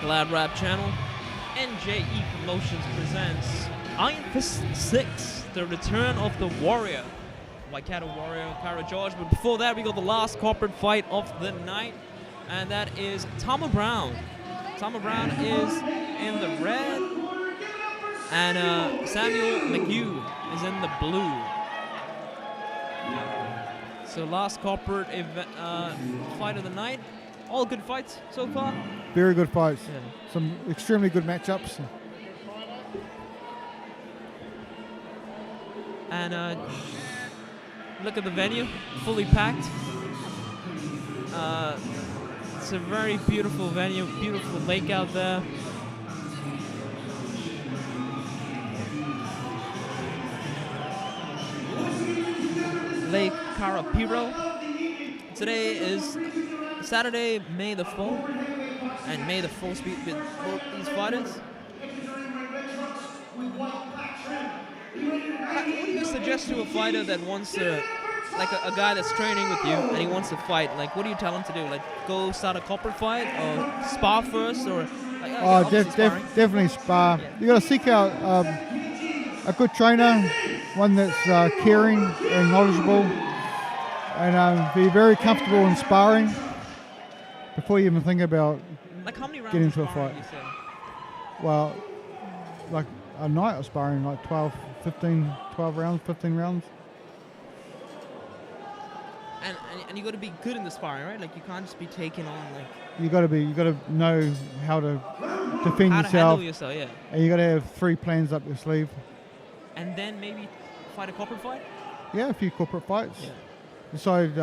GladrapChannel, NJE Promotions presents Iron Fist 6, the return of the warrior. Waikato warrior, Kara George. But before that, we got the last corporate fight of the night, and that is Tama Brown. Tama Brown is in the red, and Samuel McHugh is in the blue. So last corporate fight of the night. All good fights so far? Very good fights. Yeah. Some extremely good matchups. And look at the venue, fully packed. It's a very beautiful venue, beautiful lake out there. Lake Karapiro. Today is Saturday, May the 4th, and May the 4th be with both these fighters. What do you suggest to a fighter that wants to, like a guy that's training with you and he wants to fight? Like, what do you tell him to do? Like, go start a corporate fight or spar first, or? Like, definitely spar. Yeah. You got to seek out a good trainer, one that's caring and knowledgeable, and be very comfortable in sparring before you even think about getting into a fight. Well, like a night of sparring, like 12 rounds, 15 rounds. And you got to be good in the sparring, right? Like, you can't just be taking on, like... You got to know how to defend how yourself. To handle yourself, yeah. And you got to have 3 plans up your sleeve. And then maybe fight a corporate fight? Yeah, a few corporate fights. Yeah. Decide if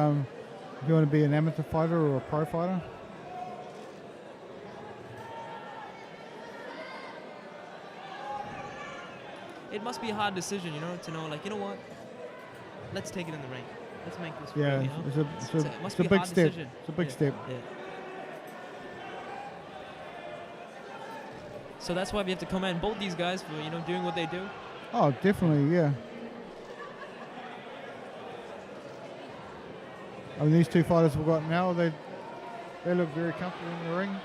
you want to be an amateur fighter or a pro fighter. It must be a hard decision, to know, like, you know what? Let's take it in the ring. Let's make this real, it's a big step. Decision. It's a big step. Yeah. So that's why we have to commend both these guys for, doing what they do. Oh, definitely, yeah. I mean, these 2 fighters we've got now, they look very comfortable in the ring.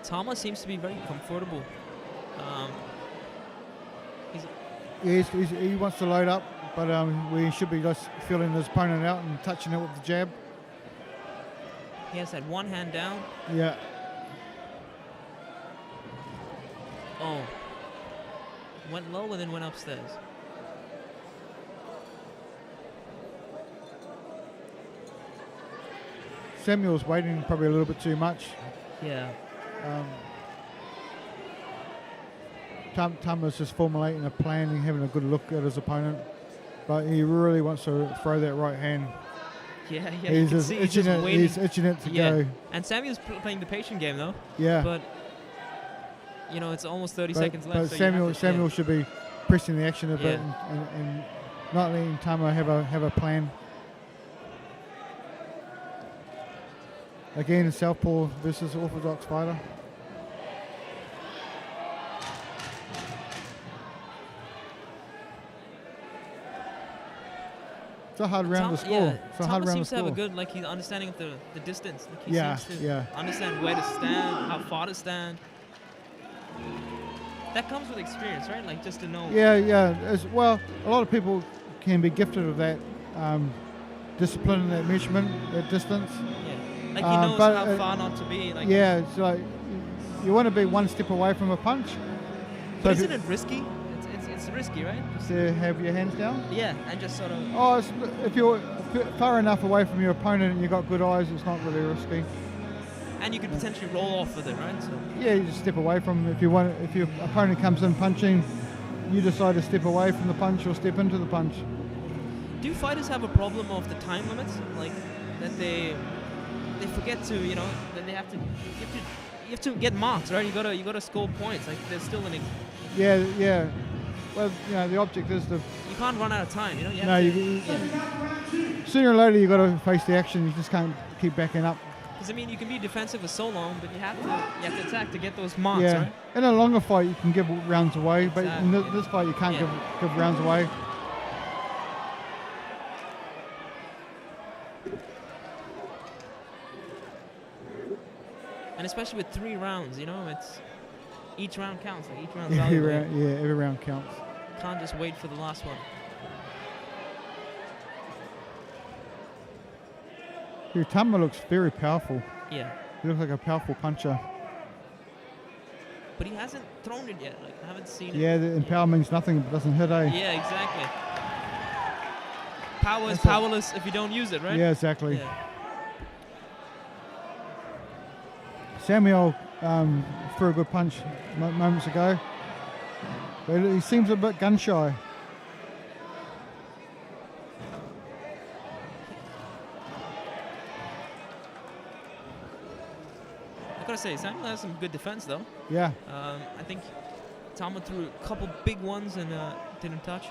Tama seems to be very comfortable. He wants to load up, but we should be just feeling his opponent out and touching it with the jab. He has that one hand down. Yeah. Oh. Went low and then went upstairs. Samuel's waiting probably a little bit too much. Yeah. Tama's just formulating a plan and having a good look at his opponent, but he really wants to throw that right hand. Yeah, he's just itching it to go. And Samuel's playing the patient game though. Yeah. But it's almost 30 seconds left. But Samuel should be pressing the action a bit and not letting Tama have a plan. Again, southpaw versus orthodox fighter. It's a hard round to score. Yeah, it's a hard round seems to have a good understanding of the distance. Like, he seems to understand where to stand, how far to stand. That comes with experience, right? Like, just to know. Yeah. As well, a lot of people can be gifted with that discipline, that measurement, that distance. Yeah. Like, he knows how far not to be. Like, yeah, it's like you want to be one step away from a punch. But isn't it risky? It's risky, right? Just to have your hands down? Yeah, and just sort of... Oh, if you're far enough away from your opponent and you've got good eyes, it's not really risky. And you could potentially roll off with it, right? So. Yeah, you just step away from it. If your opponent comes in punching, you decide to step away from the punch or step into the punch. Do fighters have a problem of the time limits? Like, that they forget to, that they have to... You have to get marks, right? You gotta score points. Like, there's still an... Yeah. Well, the object is to... You can't run out of time, You sooner or later you got to face the action. You just can't keep backing up. Because, you can be defensive for so long, but you have to attack to get those marks, yeah. right? In a longer fight, you can give rounds away, but in this fight, you can't give rounds away. And especially with 3 rounds, you know, it's each round counts. Like each round. Every round counts. Can't just wait for the last one. Tama looks very powerful. Yeah. He looks like a powerful puncher. But he hasn't thrown it yet. Like I haven't seen it. Yeah, the power means nothing if it doesn't hit, eh? Yeah, exactly. Power is powerless if you don't use it, right? Yeah, exactly. Yeah. Samuel threw a good punch moments ago, but he seems a bit gun shy. I gotta say, Samuel has some good defense though. Yeah. I think Tama threw a couple big ones and didn't touch.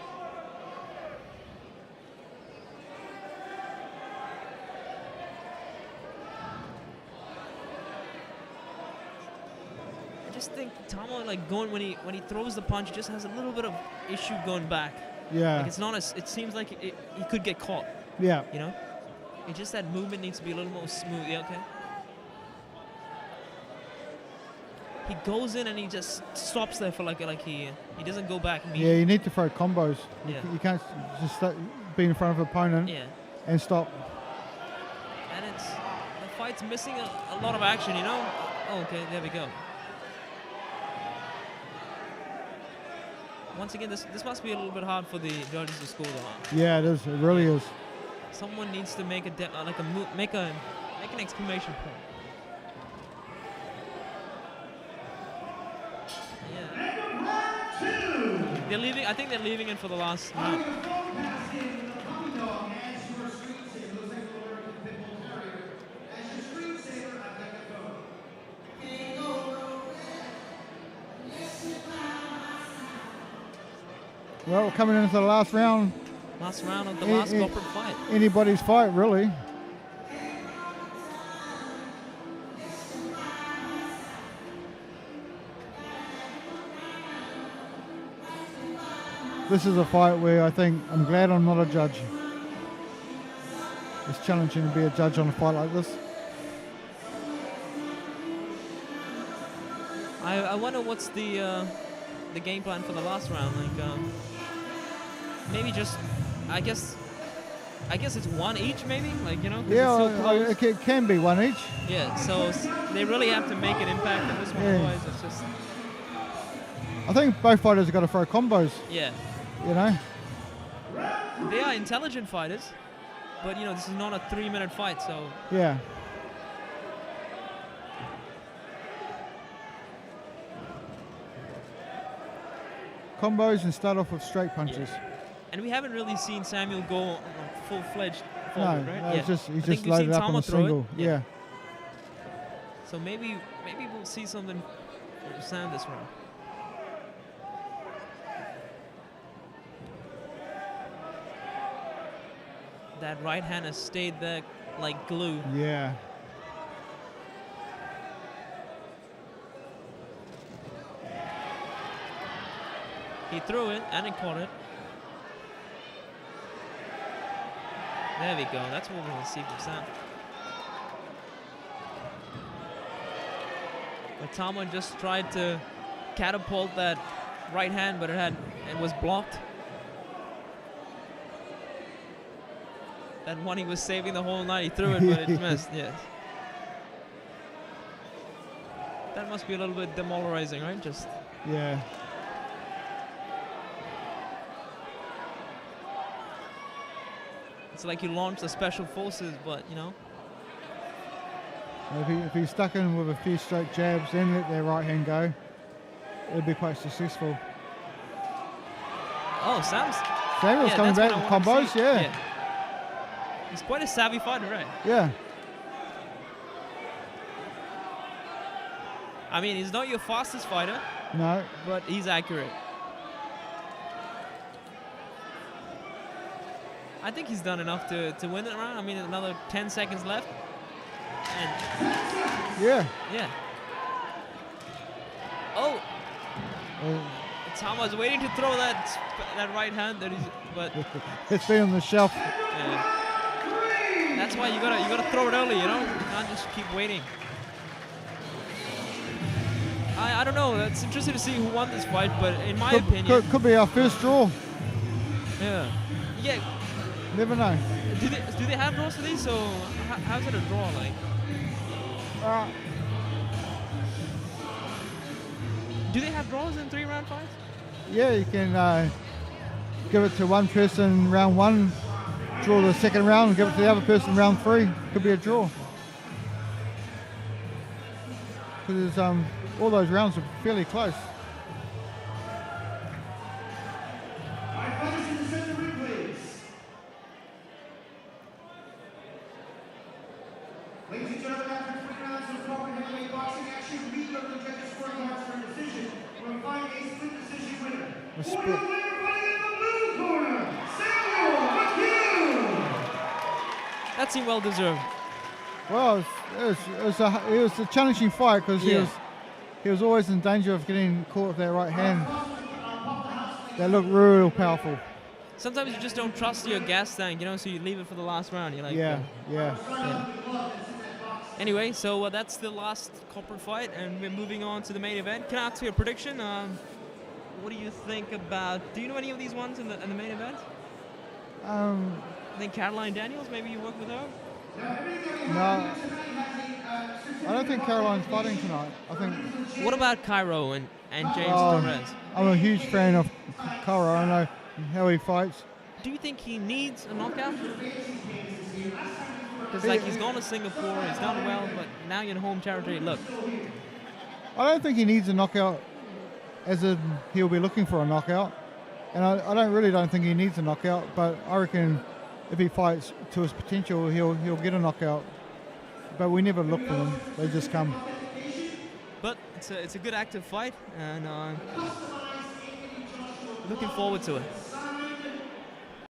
I just think Tama, like going when he throws the punch, just has a little bit of issue going back. Yeah. Like it's not as, it seems like he could get caught. Yeah. You know, it's just that movement needs to be a little more smooth. Yeah, okay. He goes in and he just stops there for like he doesn't go back immediately. Yeah, you need to throw combos. Yeah. You can't just be in front of an opponent and stop. And it's the fight's missing a lot of action, you know. Oh, okay, there we go. Once again, this must be a little bit hard for the judges to score though. Yeah, it is. It really is. Someone needs to make make an exclamation point. They're leaving. I think they're leaving it for the last round. Well, we're coming into the last round. Last round of the last corporate fight. Anybody's fight, really. This is a fight where I think I'm glad I'm not a judge. It's challenging to be a judge on a fight like this. I wonder what's the game plan for the last round. Like maybe just I guess it's one each, maybe. Like you know. Yeah, it can be one each. Yeah, so they really have to make an impact on this one. Otherwise, it's just. I think both fighters have got to throw combos. Yeah. You know. They are intelligent fighters, but you know this is not a 3-minute fight, so. Yeah. Combos and start off with straight punches. Yeah. And we haven't really seen Samuel go full-fledged forward, right? No, yeah. he's just loaded up on a single. Yeah. So maybe we'll see something from Sam this round. That right hand has stayed there like glue. Yeah. He threw it and he caught it. There we go. That's what we're going to see from Sam. But Tama just tried to catapult that right hand, but it was blocked. That one he was saving the whole night. He threw it, but it missed. Yes. That must be a little bit demoralizing, right? Just. Yeah. It's like you launched the special forces, but you know. If he stuck in with a few straight jabs and let their right hand go, it'd be quite successful. Oh, Samuel's coming back with combos, yeah. He's quite a savvy fighter, right? Yeah. I mean, he's not your fastest fighter. No. But he's accurate. I think he's done enough to win the round. I mean, another 10 seconds left. And yeah. Oh. Tama's waiting to throw that right hand but it's been on the shelf. Yeah. That's why you gotta throw it early, you know? You can't just keep waiting. I don't know. It's interesting to see who won this fight, but in my opinion, could be our first draw. yeah. Never know. Do they have draws for these? So how's it a draw like? Do they have draws in 3-round fights? Yeah, you can give it to one person round 1, draw the second round, and give it to the other person round 3. Could be a draw. Because all those rounds are fairly close. Ladies and gentlemen, after 3 rounds of corporate heavyweight boxing action, we go to the judges' scorecards for a decision. We'll find a split decision winner. For the winner fighting in the blue corner, McHugh! That seemed well deserved. Well, it was a challenging fight because he was always in danger of getting caught with that right hand. That looked real powerful. Sometimes you just don't trust your gas tank, so you leave it for the last round. You're like, yeah. Anyway, so that's the last corporate fight, and we're moving on to the main event. Can I ask you a prediction? What do you think about? Do you know any of these ones in the main event? I think Caroline Daniels. Maybe you work with her. No, I don't think Caroline's fighting tonight. I think. What about Cairo and James Torres? I'm a huge fan of Cairo. I know how he fights. Do you think he needs a knockout? Because he's gone to Singapore, he's done well, but now you're in home territory. Look, I don't think he needs a knockout, as in he'll be looking for a knockout, and I don't think he needs a knockout. But I reckon if he fights to his potential, he'll get a knockout. But we never look for them; they just come. But it's a good active fight, and looking forward to it.